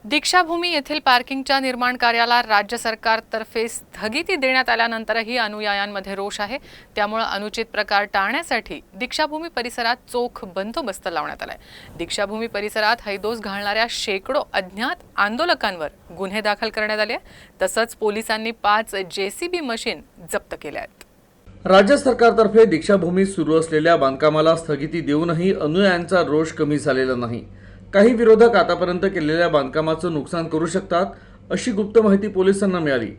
दीक्षाभूमी येथील पार्किंगच्या निर्माण कार्याला राज्य सरकारतर्फे स्थगिती देण्यात आल्यानंतरही अनुयायांमध्ये रोष आहे। त्यामुळे अनुचित प्रकार टाळण्यासाठी दीक्षाभूमी परिसरात चोख बंदोबस्त लावण्यात आलाय। दीक्षाभूमी परिसरात हैदोस घालणाऱ्या शेकडो अज्ञात आंदोलकांवर गुन्हे दाखल करण्यात आले। तसंच पोलिसांनी 5 जेसीबी मशीन जप्त केल्या आहेत। राज्य सरकारतर्फे दीक्षाभूमी सुरू असलेल्या बांधकामाला स्थगिती देऊनही अनुयायांचा रोष कमी झालेला नाही। काही विरोधक आतापर्यंत केलेल्या बांधकामाचं नुकसान करू शकतात अशी गुप्त माहिती पोलिसांना मिळाली।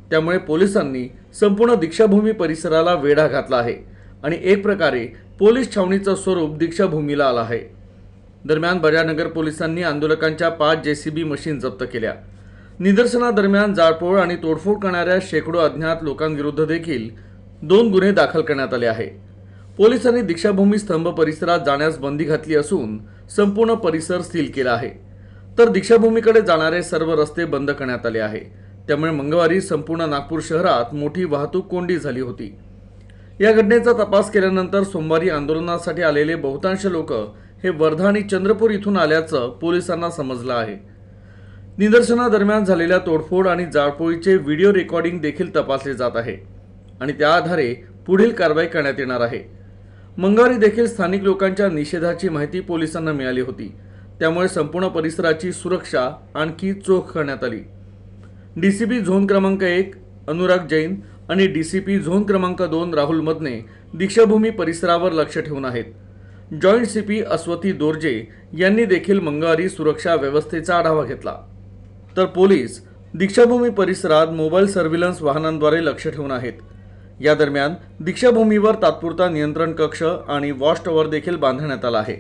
त्यामुळे पोलिसांनी संपूर्ण दीक्षाभूमी परिसराला वेढा घातला आहे आणि एक प्रकारे पोलीस छावणीचं स्वरूप दीक्षाभूमीला आलं आहे। दरम्यान बजाजनगर पोलिसांनी आंदोलकांच्या 5 जेसीबी मशीन जप्त केल्या। निदर्शनादरम्यान जाळपोळ आणि तोडफोड करणाऱ्या शेकडो अज्ञात लोकांविरुद्ध देखील 2 गुन्हे दाखल करण्यात आले आहे। पोलिसांनी दीक्षाभूमी स्तंभ परिसरात जाण्यास बंदी घातली असून संपूर्ण परिसर सील केला आहे। तर दीक्षाभूमीकडे जाणारे सर्व रस्ते बंद करण्यात आले आहे। त्यामुळे मंगळवारी संपूर्ण नागपूर शहरात मोठी वाहतूक कोंडी झाली होती। या घटनेचा तपास केल्यानंतर सोमवारी आंदोलनासाठी आलेले बहुतांश लोक हे वर्धा आणि चंद्रपूर इथून आल्याचं पोलिसांना समजलं आहे। निदर्शनादरम्यान झालेल्या तोडफोड आणि जाळपोळीचे व्हिडिओ रेकॉर्डिंग देखील तपासले जात आहे आणि त्या आधारे पुढील कारवाई करण्यात येणार आहे। मंगळवारी देखील स्थानिक लोकांच्या निषेधाची माहिती पोलिसांना मिळाली होती। त्यामुळे संपूर्ण परिसराची सुरक्षा आणखी चोख करण्यात आली। डीसीपी झोन क्रमांक 1 अनुराग जैन आणि डीसीपी झोन क्रमांक 2 राहुल मदने दीक्षाभूमी परिसरावर लक्ष ठेवून आहेत। जॉईंट सीपी अस्वती दोर्जे यांनी देखील मंगळवारी सुरक्षा व्यवस्थेचा आढावा घेतला। तर पोलीस दीक्षाभूमी परिसरात मोबाईल सर्व्हिलन्स वाहनांद्वारे लक्ष ठेवून आहेत। या दरम्यान दीक्षाभूमीवर तात्पुरता नियंत्रण कक्ष आणि वॉच टॉवर देखील बांधण्यात आला आहे।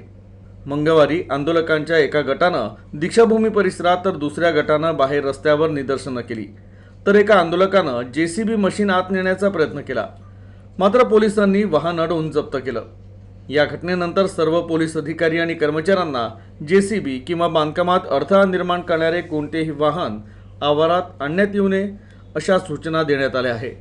मंगळवारी आंदोलकांच्या एका गटानं दीक्षाभूमी परिसरात तर दुसऱ्या गटानं बाहेर रस्त्यावर निदर्शनं केली। तर एका आंदोलकानं जेसीबी मशीन आत नेण्याचा प्रयत्न केला, मात्र पोलिसांनी वाहन अडवून जप्त केलं। या घटनेनंतर सर्व पोलीस अधिकारी आणि कर्मचाऱ्यांना जेसीबी किंवा बांधकामात अडथळा निर्माण करणारे कोणतेही वाहन आवारात आणण्यात येऊ नये अशा सूचना देण्यात आल्या आहेत।